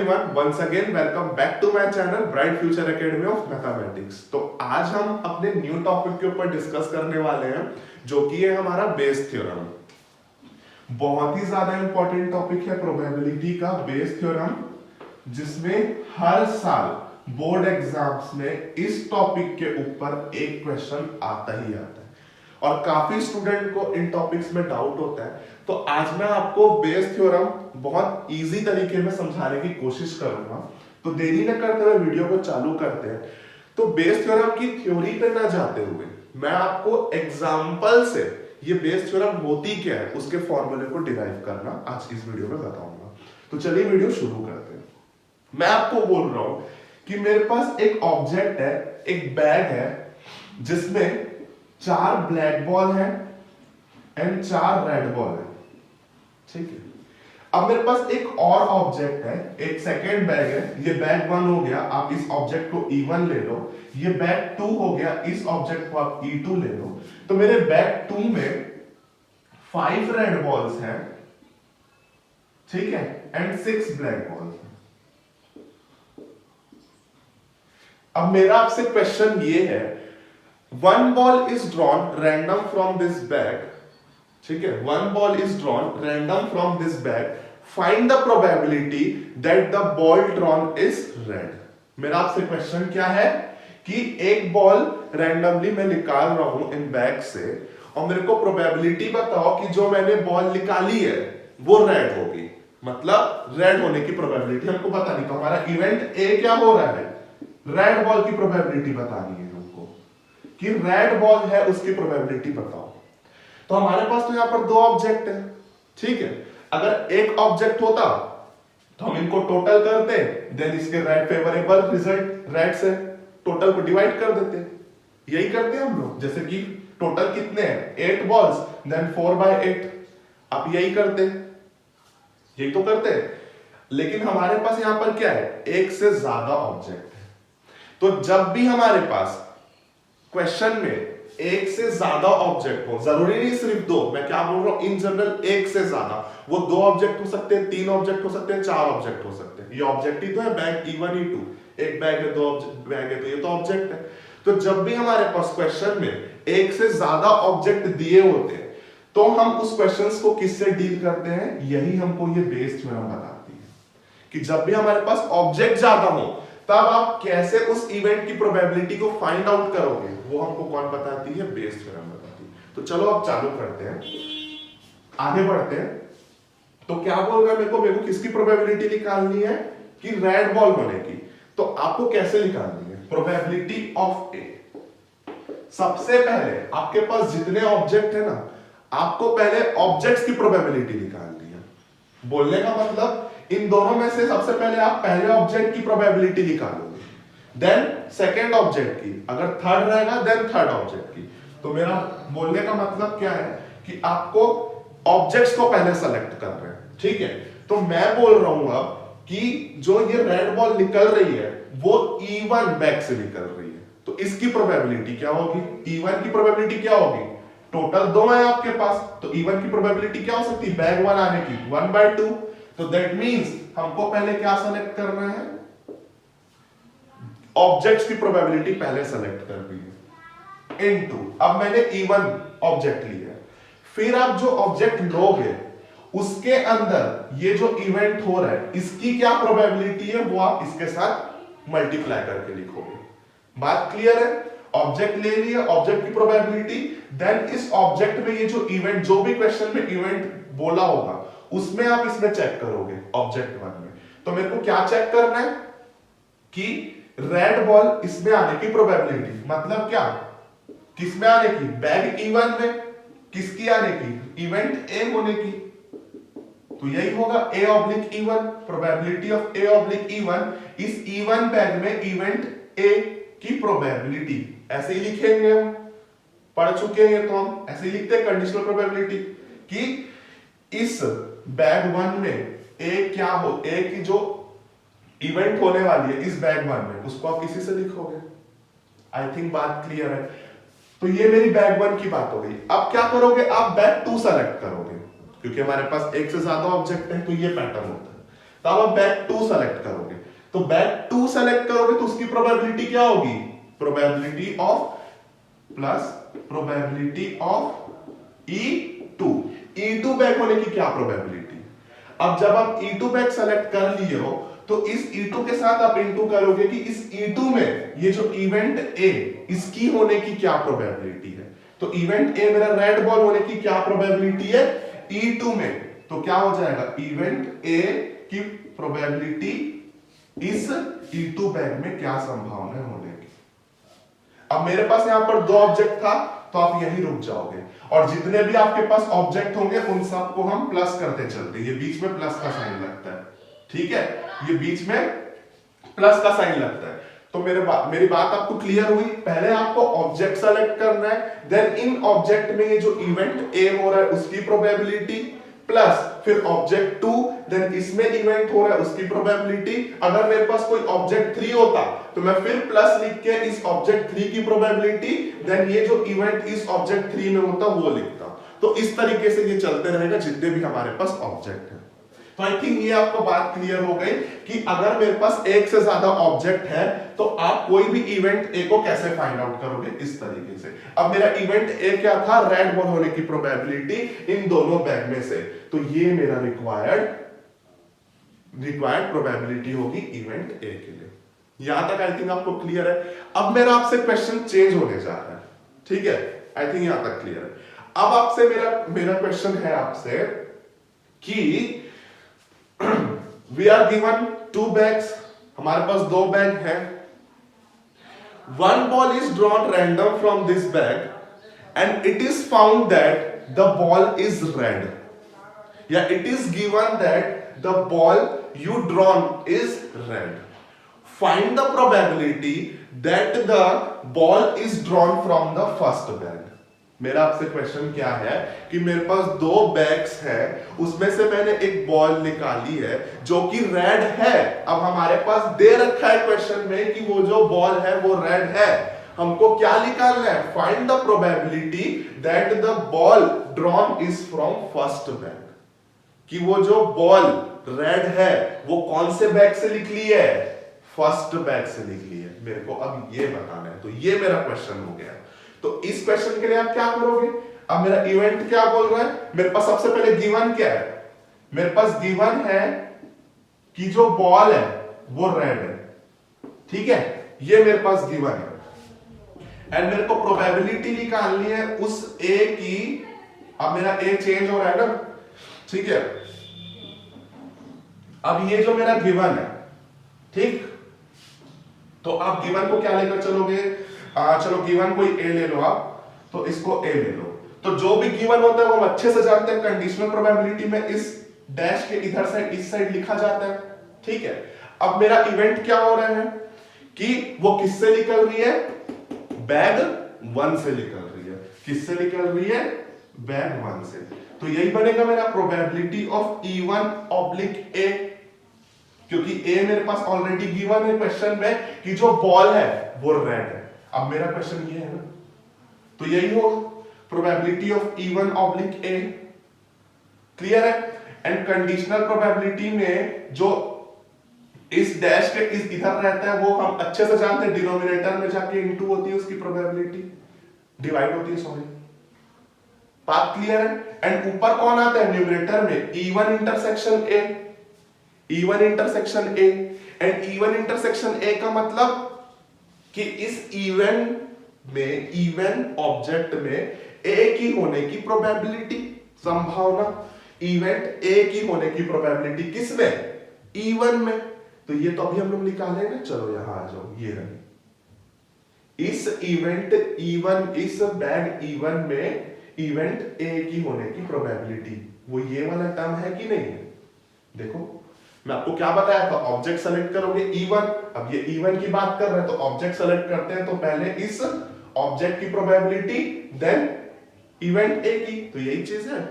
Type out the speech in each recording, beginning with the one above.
everyone, once again welcome back to my channel Bright Future Academy of Mathematics। तो आज हम अपने new topic के ऊपर डिस्कस करने वाले हैं जो कि है हमारा बेस थ्योरम। बहुत ही ज्यादा इंपॉर्टेंट टॉपिक है प्रोबेबिलिटी का बेस थ्योरम, जिसमें हर साल बोर्ड एग्जाम्स में इस टॉपिक के ऊपर एक क्वेश्चन आता ही आता है और काफी स्टूडेंट को इन टॉपिक्स में डाउट होता है। तो आज मैं आपको बेस थ्योरम बहुत इजी तरीके में समझाने की कोशिश करूंगा। तो देरी न करते हुए वीडियो को चालू करते हैं। तो बेस थ्योरम की थ्योरी पे ना जाते हुए मैं आपको एग्जांपल से ये बेस थ्योरम होती क्या है उसके फॉर्मूले को डिराइव करना आज इस वीडियो में बताऊंगा। तो चलिए वीडियो शुरू करते हैं। मैं आपको बोल रहा हूं कि मेरे पास एक ऑब्जेक्ट है, एक बैग है जिसमें 4 ब्लैक बॉल है एंड 4 रेड बॉल है, ठीक है। अब मेरे पास एक और ऑब्जेक्ट है, एक सेकेंड बैग है। ये बैग 1 हो गया, आप इस ऑब्जेक्ट को E1 ले लो। ये बैग 2 हो गया, इस ऑब्जेक्ट को आप E2 ले लो। तो मेरे बैग 2 में 5 रेड बॉल्स हैं, ठीक है, एंड 6 ब्लैक बॉल्स हैं। अब मेरा आपसे क्वेश्चन ये है, 1 ball is drawn random from this bag, ठीक है, 1 ball is drawn random from this bag, find the probability that the ball drawn is red। मेरा आपसे क्वेश्चन क्या है कि एक बॉल रैंडमली मैं निकाल रहा हूं इन बैग से और मेरे को प्रोबेबिलिटी बताओ कि जो मैंने बॉल निकाली है वो रेड होगी, मतलब रेड होने की प्रोबेबिलिटी हमको बतानी। तो हमारा इवेंट ए क्या हो रहा है, रेड बॉल की प्रोबेबिलिटी बतानी है हमको कि रेड बॉल है उसकी प्रोबेबिलिटी बताओ। तो हमारे पास तो यहां पर 2 ऑब्जेक्ट है, ठीक है। अगर एक ऑब्जेक्ट होता तो हम इनको टोटल करते, देन इसके रेड फेवरेबल रिजल्ट रेड से टोटल को डिवाइड कर देते। यही करते हैं हम लोग, जैसे कि टोटल कितने हैं 8 बॉल्स, देन 4/8 आप यही करते, यही तो करते हैं। लेकिन हमारे पास यहां पर क्या है, एक से ज्यादा ऑब्जेक्ट है। तो जब भी हमारे पास क्वेश्चन में एक से ज्यादा ऑब्जेक्ट हो, जरूरी नहीं सिर्फ 2, मैं क्या बोल रहा हूं इन जनरल एक से ज्यादा, वो 2 ऑब्जेक्ट हो सकते हैं, 3 ऑब्जेक्ट हो सकते हैं, 4 ऑब्जेक्ट हो सकते हैं। ये ऑब्जेक्ट ही तो है, बैग E1 E2, एक बैग है, 2 बैग है, तो ये तो ऑब्जेक्ट है। तो जब भी हमारे पास क्वेश्चन में एक से ज्यादा ऑब्जेक्ट दिए होते हैं तो हम उस क्वेश्चन को किससे डील करते हैं, यही हमको ये बेस थ्योरम बताती है कि जब भी हमारे पास ऑब्जेक्ट ज्यादा हो तब आप कैसे उस इवेंट की प्रोबेबिलिटी को फाइंड आउट करोगे, वो हमको कौन बताती है, बेस थ्योरम बताती है। तो चलो अब चालू करते हैं, आगे बढ़ते हैं। तो क्या बोल रहा है मेरे को किसकी प्रोबेबिलिटी निकालनी है कि रेड बॉल बनेगी। तो आपको कैसे निकालनी है प्रोबेबिलिटी ऑफ ए। सबसे पहले आपके पास जितने ऑब्जेक्ट है ना, आपको पहले ऑब्जेक्ट्स की प्रोबेबिलिटी निकालनी है। बोलने का मतलब इन दोनों में से सबसे पहले आप पहले ऑब्जेक्ट की प्रोबेबिलिटी निकालोगे, देन सेकंड ऑब्जेक्ट की, अगर थर्ड रहेगा देन थर्ड ऑब्जेक्ट की। तो मेरा बोलने का मतलब क्या है कि आपको ऑब्जेक्ट्स को पहले सेलेक्ट कर रहे हैं, ठीक है। तो मैं बोल रहा हूं अब कि जो ये रेड बॉल निकल रही है वो E1 बैग से निकल रही है, तो इसकी प्रोबेबिलिटी क्या होगी, E1 की प्रोबेबिलिटी क्या होगी, टोटल 2 है आपके पास, तो E1 की प्रोबेबिलिटी क्या हो सकती है, बैग 1 आने की 1/2। तो दैट मींस हमको पहले क्या सेलेक्ट करना है, ऑब्जेक्ट्स की प्रोबेबिलिटी पहले सेलेक्ट करनी है इनटू, अब मैंने E1 ऑब्जेक्ट लिया, फिर आप जो ऑब्जेक्ट लोगे उसके अंदर ये जो इवेंट हो रहा है इसकी क्या प्रोबेबिलिटी है वो आप इसके साथ मल्टीप्लाई करके लिखोगे। बात क्लियर है, ऑब्जेक्ट ले लिया, ऑब्जेक्ट की प्रोबेबिलिटी, देन इस ऑब्जेक्ट में ये जो इवेंट, जो भी क्वेश्चन में इवेंट बोला होगा उसमें आप इसमें चेक करोगे ऑब्जेक्ट 1 में। तो मेरे को क्या चेक करना है कि रेड बॉल इसमें आने की प्रोबेबिलिटी, मतलब क्या, किसमें आने की, बैग E1 में, किसकी आने की, इवेंट ए होने की। तो यही होगा A/E1, प्रोबेबिलिटी ऑफ A/E1, इस E1 बैग में इवेंट ए की प्रोबेबिलिटी। ऐसे ही लिखेंगे, हम पढ़ चुके हैं तो हम ऐसे ही लिखते हैं कंडीशनल प्रोबेबिलिटी कि इस बैग 1 में ए क्या हो, ए की जो इवेंट होने वाली है इस बैग 1 में, उसको आप किसी से लिखोगे। आई थिंक बात क्लियर है। तो ये मेरी बैग 1 की बात हो गई। अब क्या करोगे, आप बैग 2 सेलेक्ट करोगे, क्योंकि हमारे पास एक से ज्यादा ऑब्जेक्ट है तो ये पैटर्न होता है। तो अब आप बैग 2 सेलेक्ट करोगे, तो बैग 2 सेलेक्ट करोगे तो उसकी प्रोबेबिलिटी क्या होगी, probability of plus probability of E2। E2 bag होने की क्या प्रोबेबिलिटी। अब जब आप E2 बैग सेलेक्ट कर लिए हो तो इस E2 के साथ आप इनटू करोगे कि इस E2 में ये जो इवेंट A इसकी होने की क्या प्रोबेबिलिटी है। तो इवेंट A मेरा रेड बॉल होने की क्या प्रोबेबिलिटी है E2 में, तो क्या हो जाएगा इवेंट A की प्रोबेबिलिटी इस E2 बैग में क्या संभावना है होने की। अब मेरे पास यहां पर 2 ऑब्जेक्ट था तो आप यहीं रुक जाओगे और जितने भी आपके पास ऑब्जेक्ट होंगे उन सबको हम प्लस करते चलते हैं। ये बीच में प्लस का साइन लगता है, ठीक है, ये बीच में प्लस का साइन लगता है। तो मेरी बात आपको क्लियर हुई। पहले आपको ऑब्जेक्ट सेलेक्ट करना है, देन इन ऑब्जेक्ट में ये जो इवेंट ए हो रहा है उसकी प्रोबेबिलिटी प्लस फिर ऑब्जेक्ट 2, देन इसमें इवेंट हो रहा है उसकी प्रोबेबिलिटी। अगर मेरे पास कोई ऑब्जेक्ट 3 होता तो मैं फिर प्लस लिख के इस ऑब्जेक्ट 3 की प्रोबेबिलिटी, देन ये जो इवेंट इस ऑब्जेक्ट 3 में होता वो लिखता। तो इस तरीके से ये चलते रहेगा जितने भी हमारे पास ऑब्जेक्ट है। तो आई थिंक ये आपको बात क्लियर हो गई कि अगर मेरे पास एक से ज्यादा ऑब्जेक्ट है तो आप कोई भी इवेंट ए को कैसे फाइंड आउट करोगे, इस तरीके से। अब मेरा इवेंट ए क्या था, रेड बॉल होने की प्रोबेबिलिटी इन दोनों बैग में से, तो ये मेरा रिक्वायर्ड प्रोबेबिलिटी होगी इवेंट ए के लिए। यहां तक आई थिंक आपको क्लियर है। अब मेरा आपसे क्वेश्चन चेंज होने जा रहा है, ठीक है, आई थिंक यहां तक क्लियर है। अब आपसे मेरा क्वेश्चन है आपसे कि we are given 2 bags, हमारे पास 2 बैग हैं। One ball is drawn random from this bag and it is found that the ball is red. Yeah, it is given that the ball you drawn is red. Find the probability that the ball is drawn from the first bag. मेरा आपसे question क्या है कि मेरे पास 2 bags है, उसमें से मैंने एक बॉल निकाली है जो कि रेड है। अब हमारे पास दे रखा है क्वेश्चन में कि वो जो बॉल है वो रेड है। हमको क्या निकालना है, find the probability that the ball drawn is from first bag, कि वो जो बॉल रेड है वो कौन से बैग से निकली है, फर्स्ट बैग से निकली है। मेरे को अब ये बताना है, तो ये मेरा क्वेश्चन हो गया। तो इस क्वेश्चन के लिए आप क्या करोगे, अब मेरा इवेंट क्या बोल रहा है, मेरे पास सबसे पहले गिवन क्या है, मेरे पास गिवन है कि जो बॉल है वो रेड है, ठीक है, ये मेरे पास गिवन है। एंड मेरे को प्रोबेबिलिटी निकालनी है उस ए की। अब मेरा ए चेंज हो रहा है ना, ठीक है। अब ये जो मेरा गिवन है, ठीक, तो आप गिवन को क्या लेकर चलोगे, चलो गिवन कोई ए ले लो आप, तो इसको ए ले लो। तो जो भी गिवन होता है वो हम अच्छे से जानते हैं, कंडीशनल प्रोबेबिलिटी में इस डैश के इधर साइड इस साइड लिखा जाता है, ठीक है। अब मेरा इवेंट क्या हो रहा है कि वो किससे निकल रही है, बैग 1 से निकल रही है। किससे निकल रही है, बैग 1 से। तो यही बनेगा मेरा probability of E1 oblique A, क्योंकि ए मेरे पास ऑलरेडी गिवन है क्वेश्चन में कि जो बॉल है वो रेड है। अब मेरा क्वेश्चन ये है ना, तो यही होगा probability of E1 oblique A, clear है। एंड कंडीशनल प्रोबेबिलिटी में जो इस डैश के इस इधर रहता है वो हम अच्छे से जानते हैं, डिनोमिनेटर में जाके इनटू होती है उसकी प्रोबेबिलिटी, डिवाइड होती है, सॉरी, बात क्लियर है। एंड ऊपर कौन आता है, न्यूमरेटर में E1 intersection A, E1 intersection A. And E1 intersection A का मतलब कि इस इवेंट में, इवेंट ऑब्जेक्ट में ए की होने की प्रोबेबिलिटी, संभावना, इवेंट ए की होने की प्रोबेबिलिटी किसमें, E1 में। तो ये तो अभी हम लोग निकाले ना, चलो यहां आ जाओ, ये रही इस इवेंट E1, इस बैग E1 में इवेंट ए की होने की प्रोबेबिलिटी, वो ये वाला टर्म है कि नहीं है। देखो मैं आपको क्या बताया था, ऑब्जेक्ट सेलेक्ट करोगे E1। अब ये E1 की बात कर रहे हैं तो ऑब्जेक्ट सेलेक्ट करते हैं, तो पहले इस ऑब्जेक्ट की प्रोबेबिलिटी देन इवेंट ए की, तो यही चीज है।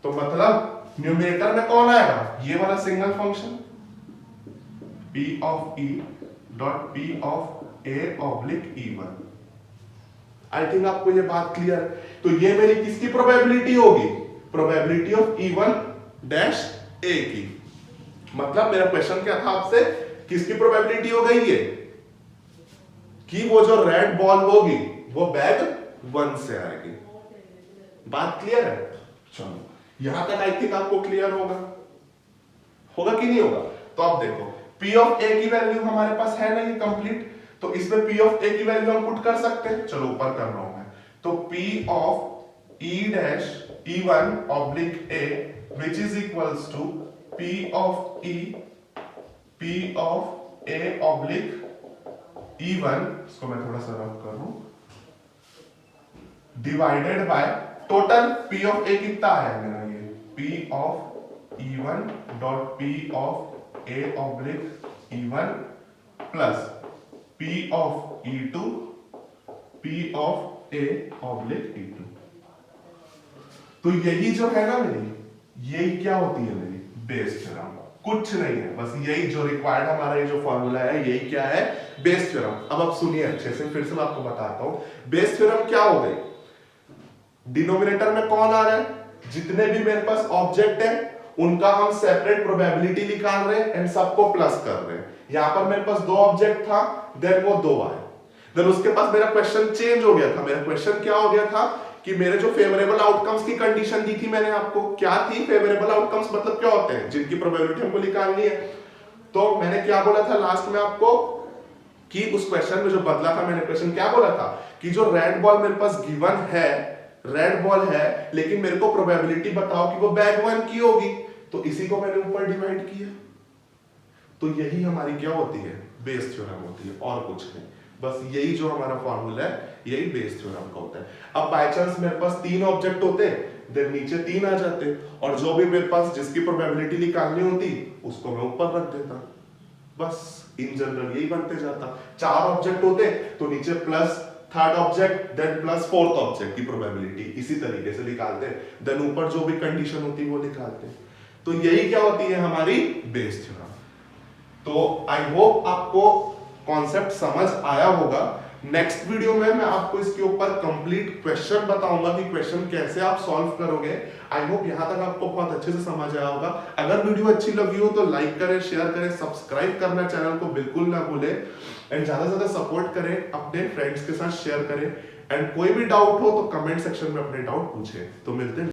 तो मतलब न्यूमरेटर में कौन आएगा, ये वाला single function P of E dot P of A oblique E1। I think आपको ये बात क्लियर है। तो ये मेरी किसकी प्रोबेबिलिटी होगी, probability of E1 dash A की। मतलब मेरा क्वेश्चन क्या था आपसे, किसकी प्रोबेबिलिटी हो गई ये कि वो जो रेड बॉल होगी वो बैग 1 से आएगी। बात क्लियर है? चलो यहां तक आई थिंक आपको क्लियर होगा, होगा कि नहीं होगा? तो आप देखो P ऑफ A की वैल्यू हमारे पास है नहीं कंप्लीट, तो इसमें P ऑफ A की वैल्यू हम पुट कर सकते हैं। चलो ऊपर कर रहा हूं मैं, तो P of E dash E1 oblique A which is equals to P of E P of A oblique E1, इसको मैं थोड़ा सा रफ करूं, divided by total P of A कितना है मेरा, ये P of E1 dot P of A oblique E1 plus P of E2 P of A oblique E2। तो यही जो है ना मेरी, यही क्या होती है मेरी बेस थ्योरम, कुछ नहीं है, बस यही जो रिक्वायर्ड हमारा ये जो फॉर्मूला है, यही क्या है, बेस थ्योरम। अब आप सुनिए अच्छे से, फिर से मैं आपको बताता हूं बेस थ्योरम क्या हो गई। डिनोमिनेटर में कौन आ रहा है, जितने भी मेरे पास ऑब्जेक्ट है उनका हम सेपरेट प्रोबेबिलिटी निकाल रहे हैं एंड सबको प्लस कर रहे हैं। यहां पर मेरे पास 2 ऑब्जेक्ट था, देन वो 2 आए, देन उसके पास मेरा क्वेश्चन चेंज हो गया था। मेरा क्वेश्चन क्या हो गया था कि मेरे जो फेवरेबल आउटकम्स की कंडीशन दी थी मैंने आपको, क्या थी फेवरेबल आउटकम्स मतलब क्या होते हैं, जिनकी प्रोबेबिलिटी हमको निकालनी है। तो मैंने क्या बोला था लास्ट में आपको कि उस क्वेश्चन में जो बदला था, मैंने क्वेश्चन क्या बोला था कि जो रेड बॉल मेरे पास गिवन है, रेड बॉल है, लेकिन मेरे को प्रोबेबिलिटी बताओ कि वो बैग 1 की होगी, तो इसी को मैंने ऊपर डिवाइड किया। तो यही हमारी क्या होती है, बेस थ्योरम होती है, और कुछ नहीं। बस यही जो हमारा फॉर्मूला है, यही बेस थ्योरम का होता है। अब बाय चांस मेरे पास 3 ऑब्जेक्ट होते, देन नीचे 3 आ जाते, और जो भी मेरे पास जिसकी प्रोबेबिलिटी निकालनी होती उसको मैं ऊपर रख देता। बस इन जनरल यही बनते जाता। 4 ऑब्जेक्ट होते तो नीचे plus third object then plus fourth object की प्रोबेबिलिटी इसी तरीके से निकालते, देन ऊपर जो भी कंडीशन होती वो निकालते। तो यही क्या होती है हमारी बेस थ्योरम। तो आई होप आपको कॉन्सेप्ट समझ आया होगा। नेक्स्ट वीडियो में मैं आपको इसके ऊपर कंप्लीट क्वेश्चन बताऊंगा कि क्वेश्चन कैसे आप सॉल्व करोगे। आई होप यहां तक आपको बहुत अच्छे से समझ आया होगा। अगर वीडियो अच्छी लगी हो तो लाइक करें, शेयर करें, सब्सक्राइब करना चैनल को बिल्कुल ना भूलें, एंड ज्यादा से ज्यादा सपोर्ट करें, अपने फ्रेंड्स के साथ शेयर करें, एंड कोई भी डाउट हो तो कमेंट सेक्शन में अपने डाउट पूछें। तो मिलते हैं